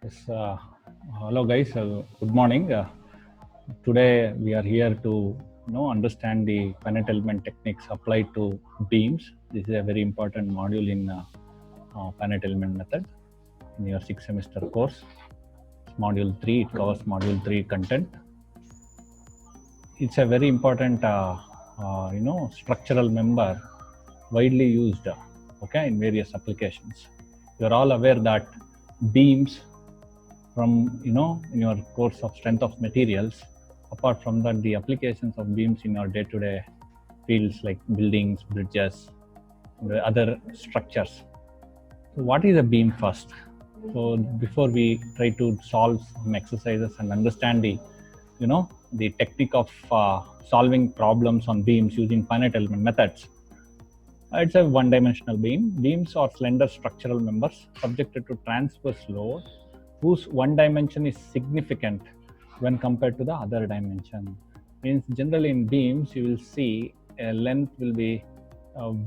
Yes, hello guys. Good morning. Today we are here to understand the finite element techniques applied to beams. This is a very important module in finite element method in your 6th semester course. It's module 3. It covers module 3 content. It's a very important structural member widely used in various applications. You're all aware that beams from in your course of strength of materials. Apart from that, the applications of beams in our day-to-day fields like buildings, bridges, and other structures. So what is a beam first? So before we try to solve some exercises and understand the technique of solving problems on beams using finite element methods, it's a one-dimensional beam. Beams are slender structural members subjected to transverse load whose one dimension is significant when compared to the other dimension. Means generally in beams you will see a length will be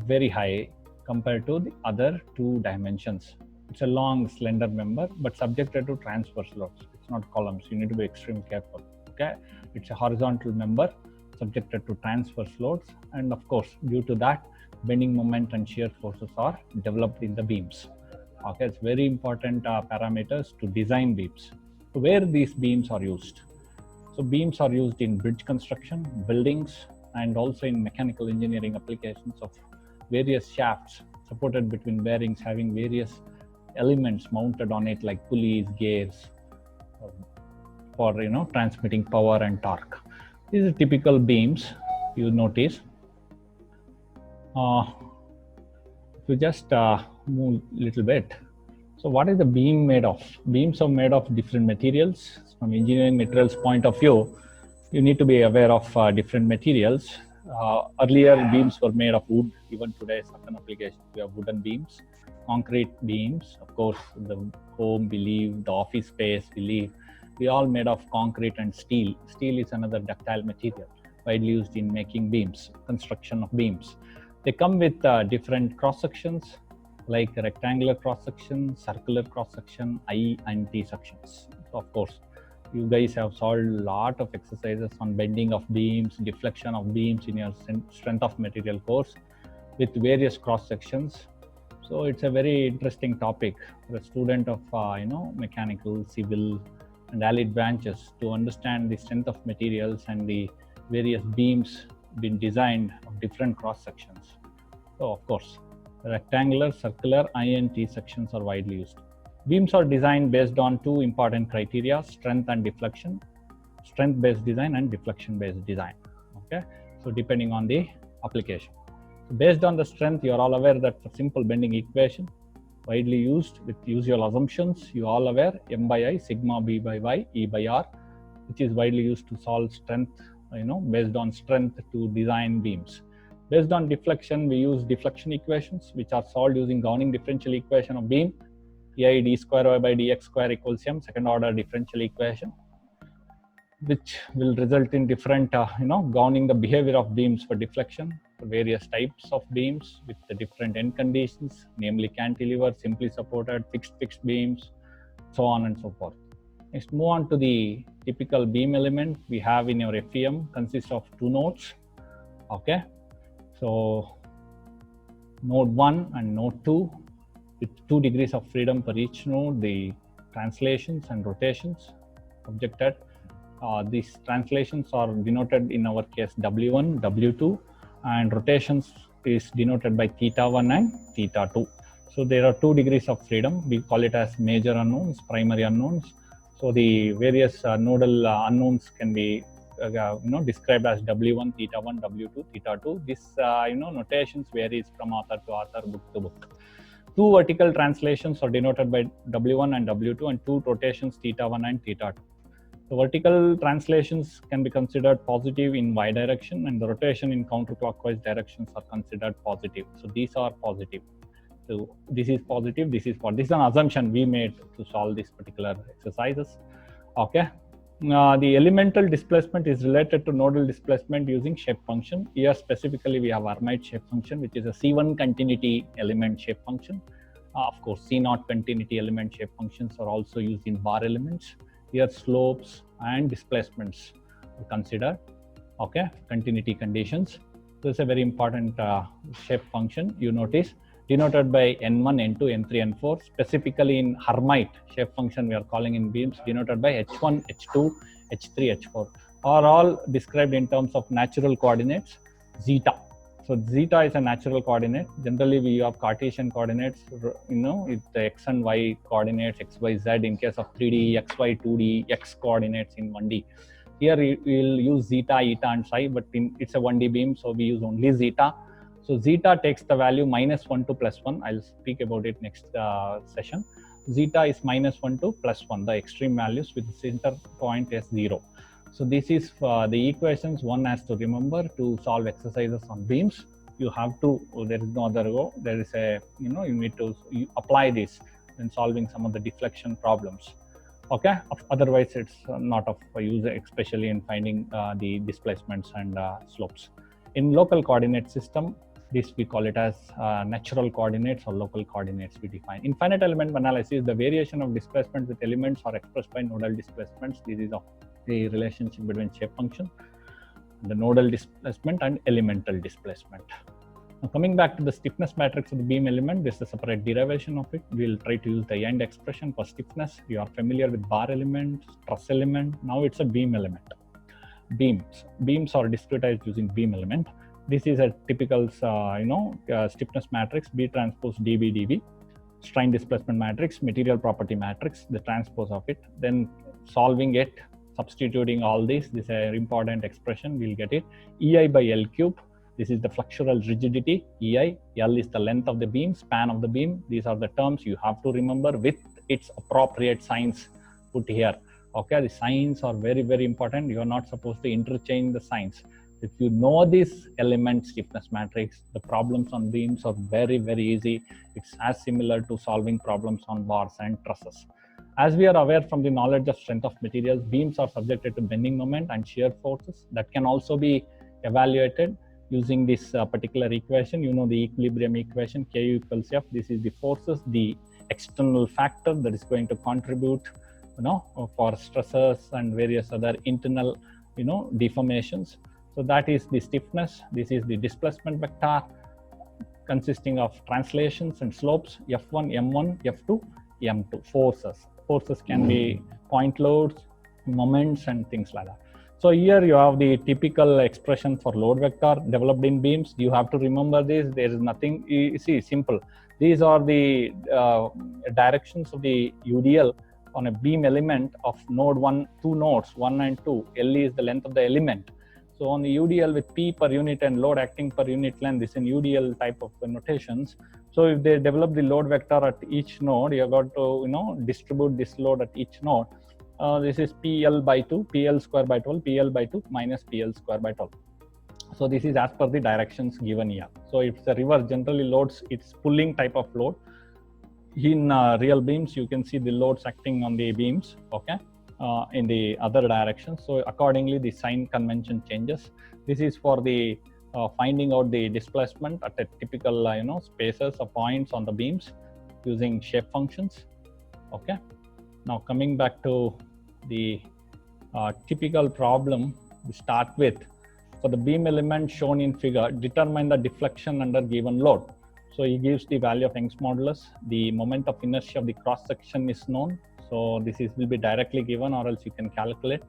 very high compared to the other two dimensions. It's a long slender member but subjected to transverse loads. It's not columns. You need to be extremely careful. Okay, it's a horizontal member subjected to transverse loads, and of course due to that bending moment and shear forces are developed in the beams. Okay, it's very important parameters to design beams. So where these beams are used? So beams are used in bridge construction, buildings, and also in mechanical engineering applications of various shafts supported between bearings having various elements mounted on it like pulleys, gears, for transmitting power and torque. These are typical beams you notice. If you just move a little bit. So what is the beam made of? Beams are made of different materials. From engineering materials point of view, you need to be aware of different materials. Earlier beams were made of wood. Even today, certain applications we have wooden beams, concrete beams. Of course, the home we live, the office space we live, we all made of concrete and steel. Steel is another ductile material widely used in making beams, construction of beams. They come with different cross sections like rectangular cross section, circular cross section, I and T sections. So of course, you guys have solved a lot of exercises on bending of beams, deflection of beams in your strength of material course with various cross sections. So it's a very interesting topic for a student of mechanical, civil, and allied branches to understand the strength of materials and the various beams been designed of different cross sections. So of course, rectangular, circular, I and T sections are widely used. Beams are designed based on two important criteria: strength and deflection. Strength-based design and deflection-based design. Okay, so depending on the application. So based on the strength, you are all aware that for simple bending equation, widely used with usual assumptions, you all aware M by I, sigma B by Y, E by R, which is widely used to solve strength, based on strength to design beams. Based on deflection, we use deflection equations, which are solved using Gowning differential equation of beam, EI d square y by dx square equals m, second order differential equation, which will result in different, gowning the behavior of beams for deflection for various types of beams with the different end conditions, namely cantilever, simply supported, fixed beams, so on and so forth. Next, move on to the typical beam element we have in your FEM, consists of two nodes. Okay, so node 1 and node 2 with 2 degrees of freedom per each node, the translations and rotations subjected. These translations are denoted in our case W1, W2, and rotations is denoted by theta 1 and theta 2. So there are 2 degrees of freedom. We call it as major unknowns, primary unknowns. So the various nodal unknowns can be described as W1, theta 1, W2, theta 2. This notations varies from author to author, book to book. 2 vertical translations are denoted by W1 and W2, and 2 rotations theta 1 and theta 2. The vertical translations can be considered positive in y direction, and the rotation in counterclockwise directions are considered positive. So these are positive. So this is positive, this is positive. This is an assumption we made to solve these particular exercises. Okay. The elemental displacement is related to nodal displacement using shape function. Here specifically we have Hermite shape function, which is a C1 continuity element shape function. Of course, C0 continuity element shape functions are also used in bar elements. Here slopes and displacements are considered. Okay, continuity conditions. This is a very important shape function. You notice denoted by N1, N2, N3, N4. Specifically in Hermite shape function we are calling in beams denoted by H1, H2, H3, H4 are all described in terms of natural coordinates zeta. So zeta is a natural coordinate. Generally we have Cartesian coordinates, with the x and y coordinates, x, y, z in case of 3D, x, y, 2D, x coordinates in 1D. Here we will use zeta, eta and psi, but it's a 1D beam, so we use only zeta. So zeta takes the value -1 to +1. I'll speak about it next session. Zeta is -1 to +1, the extreme values with the center point as 0. So this is the equations one has to remember to solve exercises on beams. You have to, there is no other go. There is a, you need to apply this when solving some of the deflection problems. Okay, otherwise it's not of use, especially in finding the displacements and slopes. In local coordinate system, this we call it as natural coordinates or local coordinates we define. In finite element analysis, the variation of displacement with elements are expressed by nodal displacements. This is the relationship between shape function, the nodal displacement and elemental displacement. Now coming back to the stiffness matrix of the beam element, this is a separate derivation of it. We'll try to use the end expression for stiffness. You are familiar with bar element, truss element. Now it's a beam element. Beams are discretized using beam element. This is a typical, stiffness matrix, B transpose dB dV, strain displacement matrix, material property matrix, the transpose of it. Then solving it, substituting all this is an important expression. We'll get it. EI by L cube. This is the flexural rigidity. EI, L is the length of the beam, span of the beam. These are the terms you have to remember with its appropriate signs put here. Okay, the signs are very, very important. You are not supposed to interchange the signs. If you know this element stiffness matrix, the problems on beams are very, very easy. It's as similar to solving problems on bars and trusses. As we are aware from the knowledge of strength of materials, beams are subjected to bending moment and shear forces that can also be evaluated using this particular equation. You know the equilibrium equation, Ku equals F. This is the forces, the external factor that is going to contribute, for stresses and various other internal, deformations. So that is the stiffness. This is the displacement vector consisting of translations and slopes, F1, M1, F2, M2, forces. Forces can be point loads, moments and things like that. So here you have the typical expression for load vector developed in beams. You have to remember this. There is nothing, you see, simple. These are the directions of the UDL on a beam element of node 1, 2 nodes, 1 and 2. L is the length of the element. So on the UDL with P per unit and load acting per unit length, this is an UDL type of notations. So if they develop the load vector at each node, you have got to distribute this load at each node. This is PL by 2, PL square by 12, PL by 2 minus PL square by 12. So this is as per the directions given here. So if the river generally loads, it's pulling type of load. In real beams, you can see the loads acting on the beams, okay, in the other directions. So accordingly, the sign convention changes. This is for the finding out the displacement at a typical, spaces or points on the beams using shape functions, okay. Now coming back to the typical problem, we start with, for the beam element shown in figure, determine the deflection under given load. So he gives the value of Young's modulus. The moment of inertia of the cross section is known. So this will be directly given, or else you can calculate.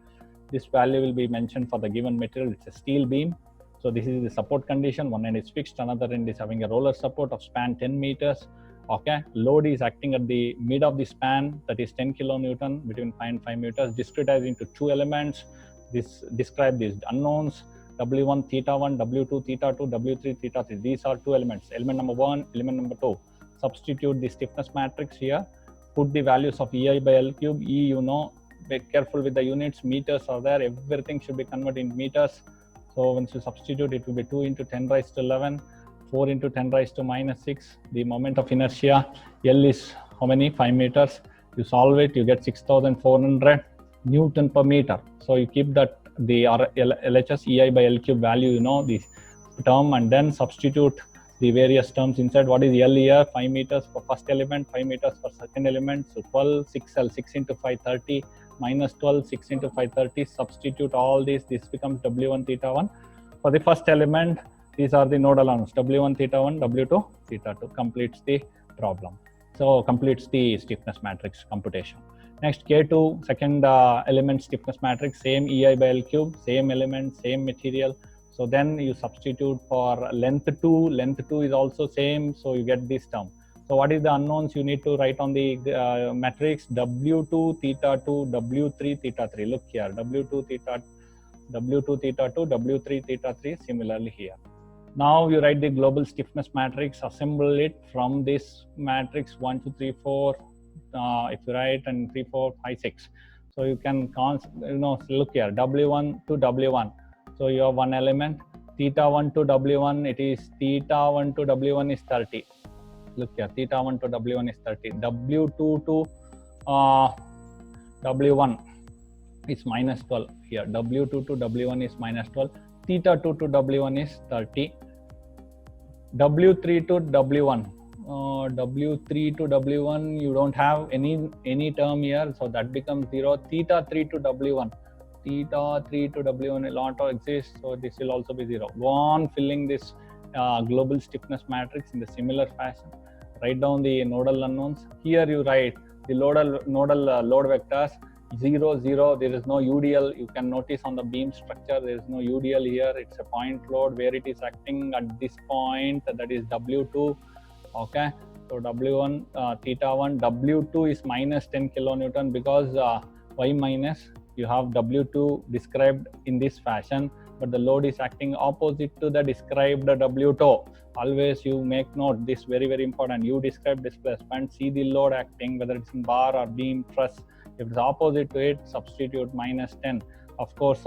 This value will be mentioned for the given material. It's a steel beam. So this is the support condition. One end is fixed, another end is having a roller support of span 10 meters. Okay, load is acting at the mid of the span, that is 10 kilonewton between 5 and 5 meters, discretized into two elements. This describe these unknowns, W1 theta 1, W2 theta 2, W3 theta 3. These are two elements, element number 1, element number 2. Substitute the stiffness matrix here, put the values of EI by L cube. E, be careful with the units, meters are there, everything should be converted in meters. So once you substitute, it will be 2 into 10 raised to 11. 4 into 10 raised to minus 6. The moment of inertia, L is how many? 5 meters. You solve it, you get 6,400 Newton per meter. So you keep that, the LHS EI by L cube value, this term, and then substitute the various terms inside. What is L here? 5 meters for first element, 5 meters for second element. So 12, 6L, 6 into 5, 30, minus 12, 6 into 5, 30. Substitute all these. This becomes W1 theta 1. For the first element, these are the nodal unknowns. W1 theta 1, W2 theta 2 completes the problem. So completes the stiffness matrix computation. Next, K2, second element stiffness matrix, same EI by L cube, same element, same material. So then you substitute for length 2. Length 2 is also same, so you get this term. So what is the unknowns you need to write on the matrix? W2 theta 2, W3 theta 3. Look here, W2 theta 2, W3 theta 3. Similarly here. Now you write the global stiffness matrix, assemble it from this matrix 1, 2, 3, 4. If you write and 3, 4, 5, 6. So you can look here, W1 to W1. So you have one element, theta 1 to W1, it is theta 1 to W1 is 30. Look here, theta 1 to W1 is 30. W2 to W1 is minus 12 here. W2 to W1 is minus 12. Theta 2 to W1 is 30. W3 to W1. W3 to W1, you don't have any term here, so that becomes 0. Theta 3 to W1. Theta 3 to W1 will not exist, so this will also be 0. Go on filling this global stiffness matrix in the similar fashion. Write down the nodal unknowns. Here you write the nodal load vectors 0, 0. There is no UDL. You can notice on the beam structure there is no UDL here. It's a point load where it is acting at this point, that is W2. Okay, so W1 theta 1, W2 is minus 10 kilonewton because why minus? You have W2 described in this fashion, but the load is acting opposite to the described W2. Always you make note, this very, very important. You describe displacement, see the load acting, whether it's in bar or beam, truss. If it's opposite to it, substitute minus 10. Of course,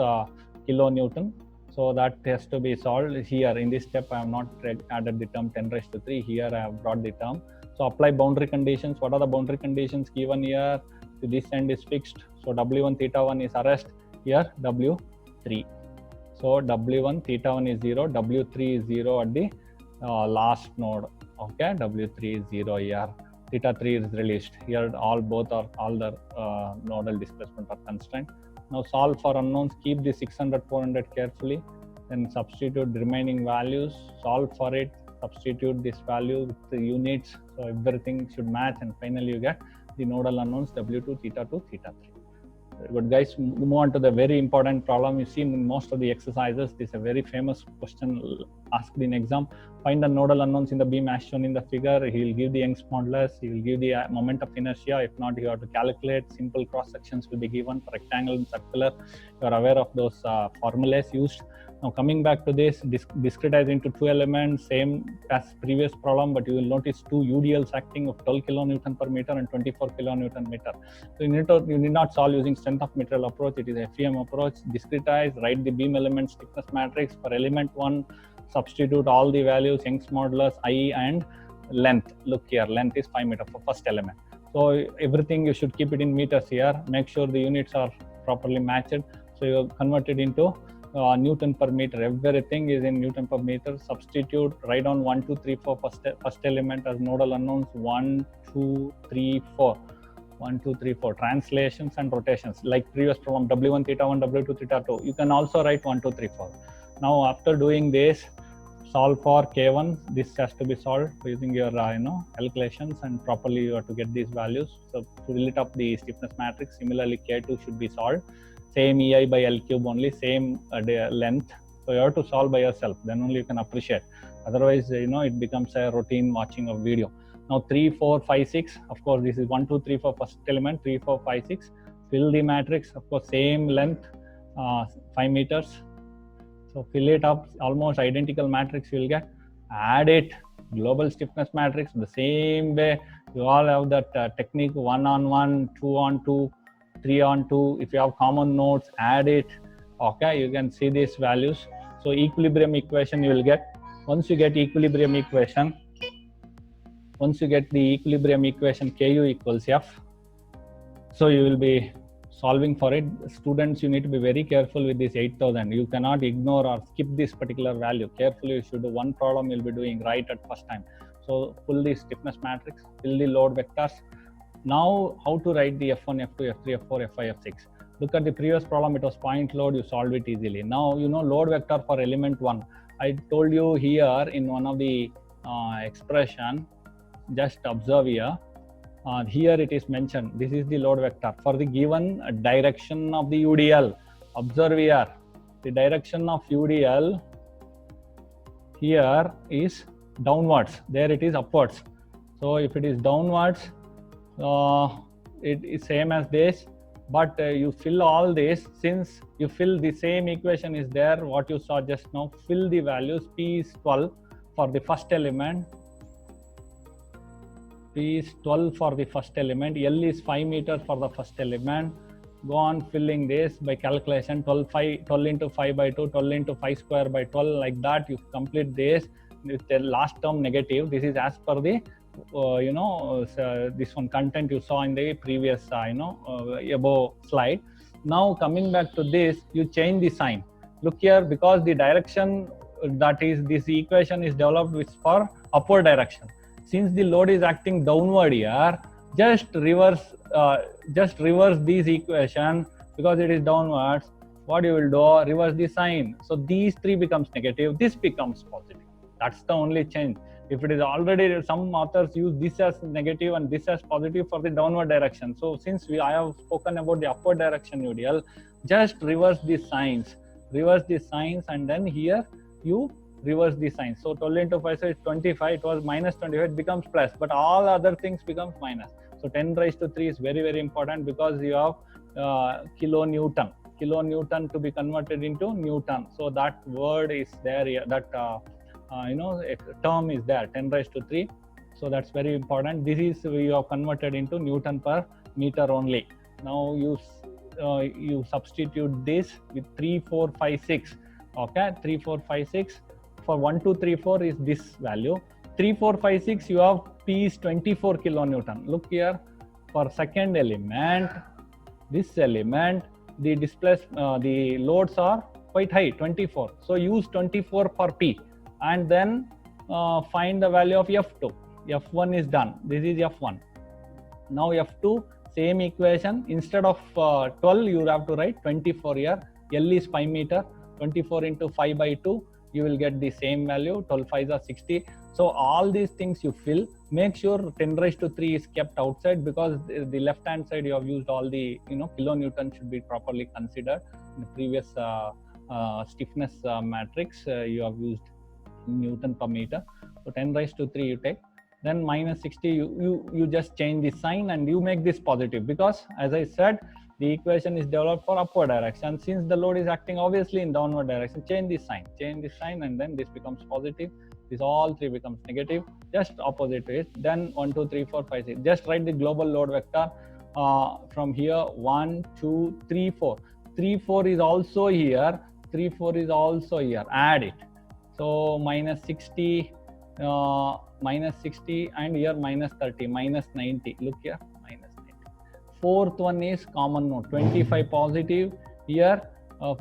kilonewton. So that has to be solved. Here in this step, I have not added the term 10 raised to 3. Here I have brought the term. So apply boundary conditions. What are the boundary conditions given here? So this end is fixed. So W1 theta 1 is arrest. Here W3. So W1 theta 1 is 0. W3 is 0 at the last node. Okay, W3 is 0 here. Theta 3 is released. Here all the nodal displacement are constant. Now solve for unknowns, keep the 600, 400 carefully, then substitute the remaining values, solve for it, substitute this value with the units, so everything should match, and finally you get the nodal unknowns W2, theta 2, theta 3. Very good, guys. Move on to the very important problem. You see in most of the exercises, this is a very famous question asked in exam. Find the nodal unknowns in the beam as shown in the figure. He will give the Young's modulus. He will give the moment of inertia. If not, you have to calculate. Simple cross sections will be given for rectangle and circular. You are aware of those formulas used. Now coming back to this, discretize into two elements, same as previous problem, but you will notice two UDLs acting of 12 kilonewton per meter and 24 kilonewton meter. So you need not solve using strength of material approach. It is FEM approach. Discretize, write the beam element stiffness matrix. For element 1, substitute all the values, Young's modulus, I and length. Look here, length is 5 meters for first element. So everything you should keep it in meters here. Make sure the units are properly matched. So you convert it into Newton per meter. Everything is in Newton per meter. Substitute, write down 1, 2, 3, 4 first element as nodal unknowns. 1, 2, 3, 4. 1, 2, 3, 4. Translations and rotations. Like previous problem, W1 theta 1, W2 theta 2. You can also write 1, 2, 3, 4. Now after doing this, solve for K1. This has to be solved using your calculations, and properly you have to get these values. So to fill it up the stiffness matrix. Similarly, K2 should be solved. Same EI by L cube only, same length. So you have to solve by yourself, then only you can appreciate. Otherwise, it becomes a routine watching of video. Now 3, 4, 5, 6. Of course, this is 1, 2, 3, 4 first element, 3, 4, 5, 6. Fill the matrix, of course, same length, 5 meters. So fill it up, almost identical matrix you will get. Add it, global stiffness matrix, the same way. You all have that technique 1 on 1, 2 on 2. 3 on 2. If you have common nodes, add it. Okay, you can see these values. So equilibrium equation you will get. Once you get equilibrium equation, Ku equals F. So you will be solving for it. Students, you need to be very careful with this 8000. You cannot ignore or skip this particular value. Carefully, you should do one problem you'll be doing right at first time. So pull the stiffness matrix, fill the load vectors. Now, how to write the F1, F2, F3, F4, F5, F6? Look at the previous problem, it was point load, you solved it easily. Now, you know load vector for element 1. I told you here in one of the expression, just observe here. Here it is mentioned, this is the load vector for the given direction of the UDL. Observe here, the direction of UDL here is downwards, there it is upwards. So if it is downwards, it is same as this, but you fill all this. Since you fill the same equation is there, what you saw just now, fill the values. P is 12 for the first element, P is 12 for the first element, L is 5 meters for the first element. Go on filling this by calculation, 12 into 5 by 2, 12 into 5 square by 12, like that you complete this with the last term negative. This is as per the this one content you saw in the previous above slide. Now coming back to this, you change the sign. Look here, because the direction that is this equation is developed with for upward direction. Since the load is acting downward here, just reverse this equation because it is downwards. What you will do, reverse the sign. So these three becomes negative, this becomes positive. That's the only change. If it is already, some authors use this as negative and this as positive for the downward direction. So since I have spoken about the upward direction UDL, just reverse these signs, and then here you reverse the signs. So 12 into 5 is 25, it was minus 25, it becomes plus, but all other things becomes minus. So 10 raised to 3 is very, very important because you have kilonewton to be converted into Newton. So that word is there here, that a term is there, 10 raised to 3. So that's very important. This is you have converted into Newton per meter only. Now you substitute this with 3, 4, 5, 6. Okay, 3, 4, 5, 6. For 1, 2, 3, 4 is this value. 3, 4, 5, 6, you have P is 24 kilonewton. Look here, for second element, this element, the the loads are quite high, 24. So use 24 for P and then find the value of F2. F1 is done. This is F1. Now F2, same equation. Instead of 12, you have to write 24 here. L is 5 meter. 24 into 5 by 2. You will get the same value, 12 5s are 60. So all these things you fill, make sure 10 raised to 3 is kept outside because the left hand side you have used all the, kilonewton should be properly considered. In the previous stiffness matrix, you have used Newton per meter. So 10 raised to 3 you take. Then minus 60, you just change the sign and you make this positive because as I said, the equation is developed for upward direction. Since the load is acting obviously in downward direction, change this sign and then this becomes positive. This all three becomes negative, just opposite to it. Then 1, 2, 3, 4, 5, 6. Just write the global load vector from here 1, 2, 3, 4. 3, 4 is also here. 3, 4 is also here. Add it. So minus 60 and here minus 30, minus 90. Look here. Fourth one is common node, 25 positive, here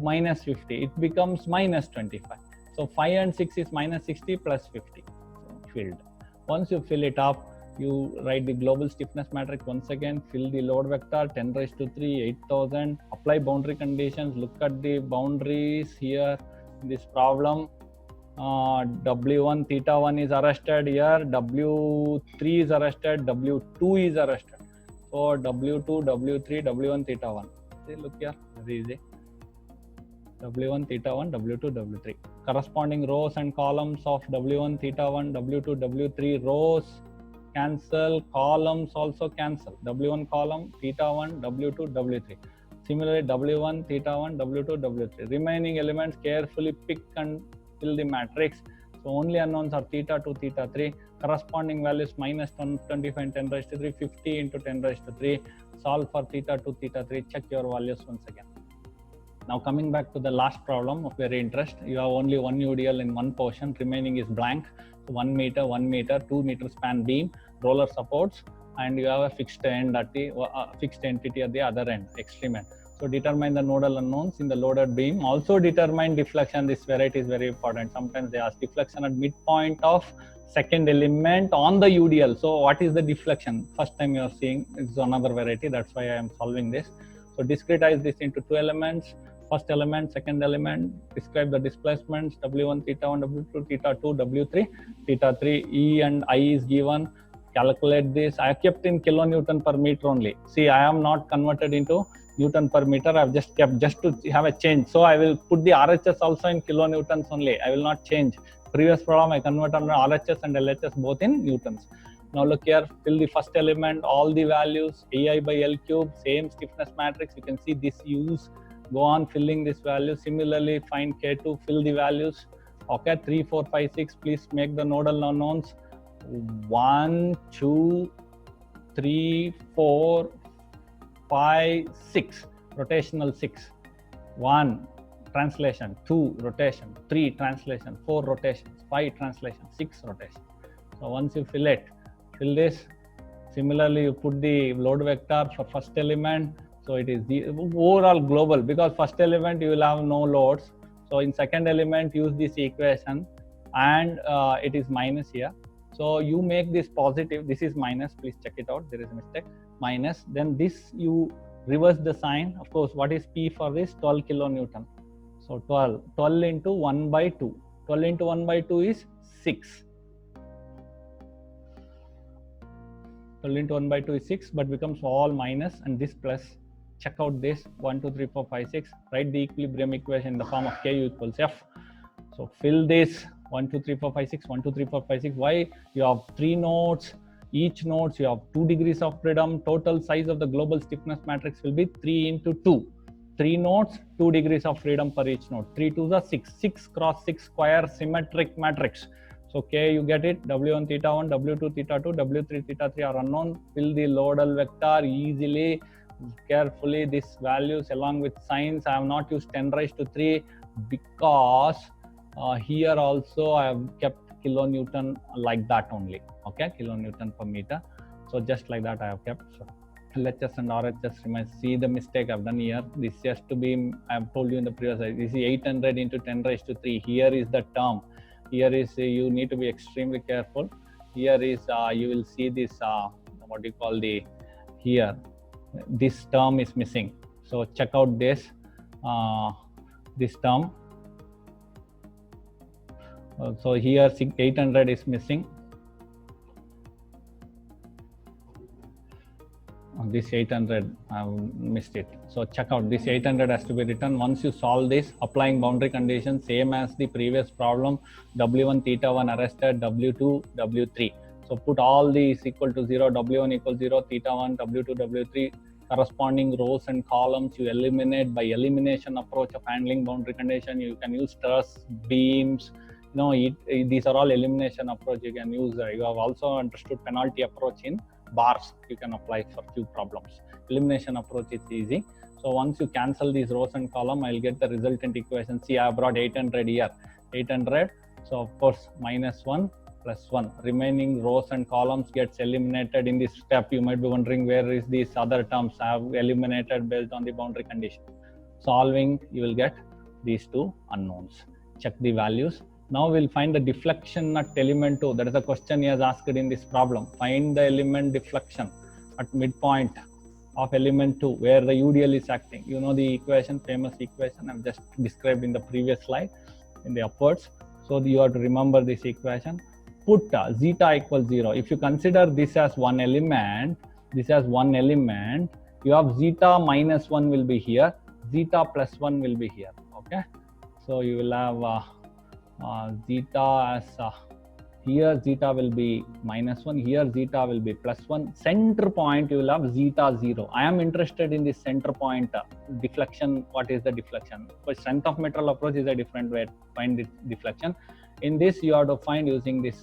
minus 50, it becomes minus 25. So 5 and 6 is minus 60 plus 50, so filled. Once you fill it up, you write the global stiffness matrix once again, fill the load vector, 10 raised to 3, 8000, apply boundary conditions, look at the boundaries here in this problem. W1 theta 1 is arrested here, W3 is arrested, W2 is arrested. So W2, W3, W1 theta 1. See, look here, very easy. W1 theta 1, W2, W3. Corresponding rows and columns of W1 theta 1, W2, W3 rows cancel, columns also cancel. W1 column, theta 1, W2, W3. Similarly, W1 theta 1, W2, W3. Remaining elements carefully pick and fill the matrix. So only unknowns are theta 2, theta 3. Corresponding values minus 25 and 10 raised to 3, 50 into 10 raised to 3. Solve for theta 2, theta 3. Check your values once again. Now coming back to the last problem of very interest. You have only one UDL in one portion. Remaining is blank. So 1 meter, 2 meter span beam, roller supports, and you have a fixed end at the fixed entity at the other end, extreme end. So determine the nodal unknowns in the loaded beam. Also determine deflection. This variety is very important. Sometimes they ask deflection at midpoint of second element on the UDL. So what is the deflection? First time you are seeing, it's another variety. That's why I am solving this. So discretize this into two elements. First element, second element, describe the displacements, W1, theta 1, W2, theta 2, W3, theta 3, E and I is given. Calculate this. I have kept in kilonewton per meter only. See, I am not converted into Newton per meter. I have just kept just to have a change. So I will put the RHS also in kilonewtons only. I will not change. Previous problem I converted RHS and LHS both in newtons. Now look here, fill the first element, all the values, AI by L cube, same stiffness matrix. You can see this use. Go on filling this value. Similarly, find K2, fill the values. Okay, 3, 4, 5, 6. Please make the nodal unknowns. 1, 2, 3, 4, 5, 6. Rotational 6. 1 translation, 2 rotation, 3 translation, 4 rotations, 5 translation, 6 rotation. So once you fill this. Similarly, you put the load vector for first element. So it is the overall global, because first element you will have no loads. So in second element, use this equation, and it is minus here. So you make this positive. This is minus. Please check it out. There is a mistake. Minus. Then this you reverse the sign. Of course, what is P for this? 12 kilonewton. So 12 into 1 by 2. 12 into 1 by 2 is 6. 12 into 1 by 2 is 6, but becomes all minus and this plus. Check out this 1, 2, 3, 4, 5, 6. Write the equilibrium equation in the form of Ku equals F. So fill this 1, 2, 3, 4, 5, 6, 1, 2, 3, 4, 5, 6. Why? You have 3 nodes. Each nodes you have 2 degrees of freedom. Total size of the global stiffness matrix will be 3 into 2. 3 nodes, 2 degrees of freedom per each node. 3 2s are 6. 6 cross 6 square symmetric matrix. So K, you get it. W1 theta 1, W2 theta 2, W3 theta 3 are unknown. Fill the loadal vector easily, carefully. These values along with signs. I have not used 10 raised to 3 because here also I have kept kilonewton like that only. Okay, kilonewton per meter. So just like that I have kept. So LHS and RHS remains. See the mistake I've done here. This has to be, I have told you in the previous slide, this is 800 into 10 raised to 3. Here is the term. Here is, you need to be extremely careful. Here is, you will see this, what do you call the, here, this term is missing. So check out this, this term. So here 800 is missing. This 800, I missed it. So check out, this 800 has to be written. Once you solve this, applying boundary conditions, same as the previous problem, W1 theta 1 arrested, W2, W3. So put all these equal to 0, W1 equals 0, theta 1, W2, W3, corresponding rows and columns you eliminate by elimination approach of handling boundary condition. You can use truss, beams, these are all elimination approach you can use. You have also understood penalty approach in bars. You can apply for few problems. Elimination approach is easy. So once you cancel these rows and column, I'll get the resultant equation. See, I brought 800 here. 800. So of course, minus 1 plus 1. Remaining rows and columns gets eliminated in this step. You might be wondering where is these other terms I have eliminated based on the boundary condition. Solving, you will get these two unknowns. Check the values. Now we'll find the deflection at element 2. That is the question he has asked in this problem. Find the element deflection at midpoint of element 2 where the UDL is acting. You know the equation, famous equation I've just described in the previous slide in the upwards. So you have to remember this equation. Put zeta equals 0. If you consider this as one element, you have zeta minus 1 will be here, zeta plus 1 will be here. Okay. So you will have zeta as here zeta will be minus 1, here zeta will be plus 1. Center point you will have zeta 0. I am interested in this center point deflection. What is the deflection? For strength of material approach is a different way to find the deflection. In this you have to find using this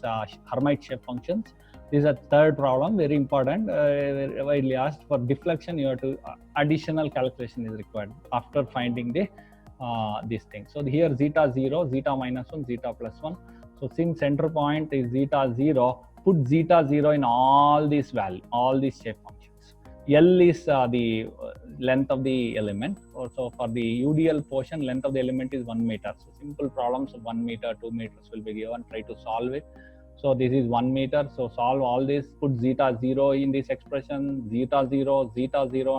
Hermite shape functions. This is a third problem, very important, widely asked. For deflection you have to additional calculation is required after finding the this thing. So here zeta 0, zeta minus 1, zeta plus 1. So since center point is zeta 0, put zeta 0 in all these shape functions. L is the length of the element. Also for the UDL portion, length of the element is 1 meter. So simple problems of 1 meter, 2 meters will be given. Try to solve it. So this is 1 meter. So solve all this. Put zeta 0 in this expression, zeta 0,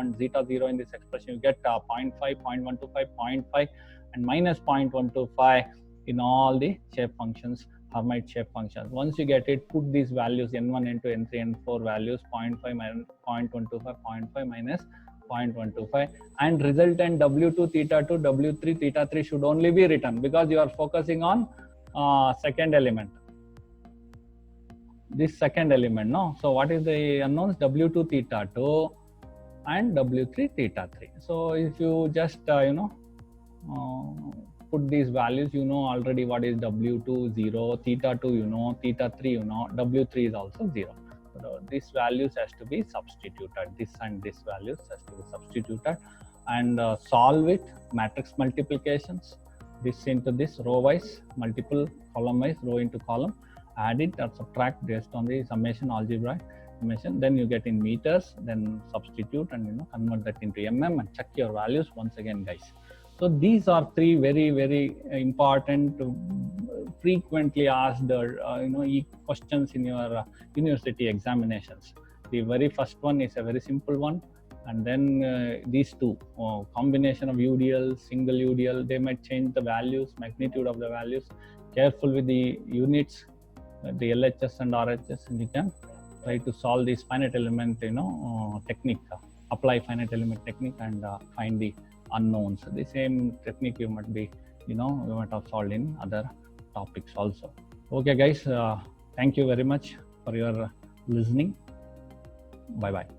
and zeta 0 in this expression. You get 0.5, 0.125, 0.5, and minus 0.125 in all the shape functions, Hermite shape functions. Once you get it, put these values n1, n2, n3, n4 values, 0.5 minus 0.125, 0.5 minus 0.125, and resultant W2 theta 2, W3 theta 3 should only be written because you are focusing on second element. This second element, no? So what is the unknowns? W2 theta 2 and W3 theta 3. So if you just, put these values, you know already what is W2, 0, theta 2, you know, theta 3, you know, W3 is also 0. So these values has to be substituted, this and this values has to be substituted, and solve it, matrix multiplications, this into this, row wise, multiple, column wise, row into column, add it or subtract based on the summation, algebraic summation, then you get in meters, then substitute and convert that into mm and check your values once again, guys. So these are three very, very important, frequently asked, questions in your university examinations. The very first one is a very simple one, and then these two, combination of UDL, single UDL, they might change the values, magnitude of the values. Careful with the units, the LHS and RHS, and you can try to solve this finite element, technique, apply finite element technique and find the unknowns. The same technique you might be, we might have solved in other topics also. Okay, guys, thank you very much for your listening. Bye bye.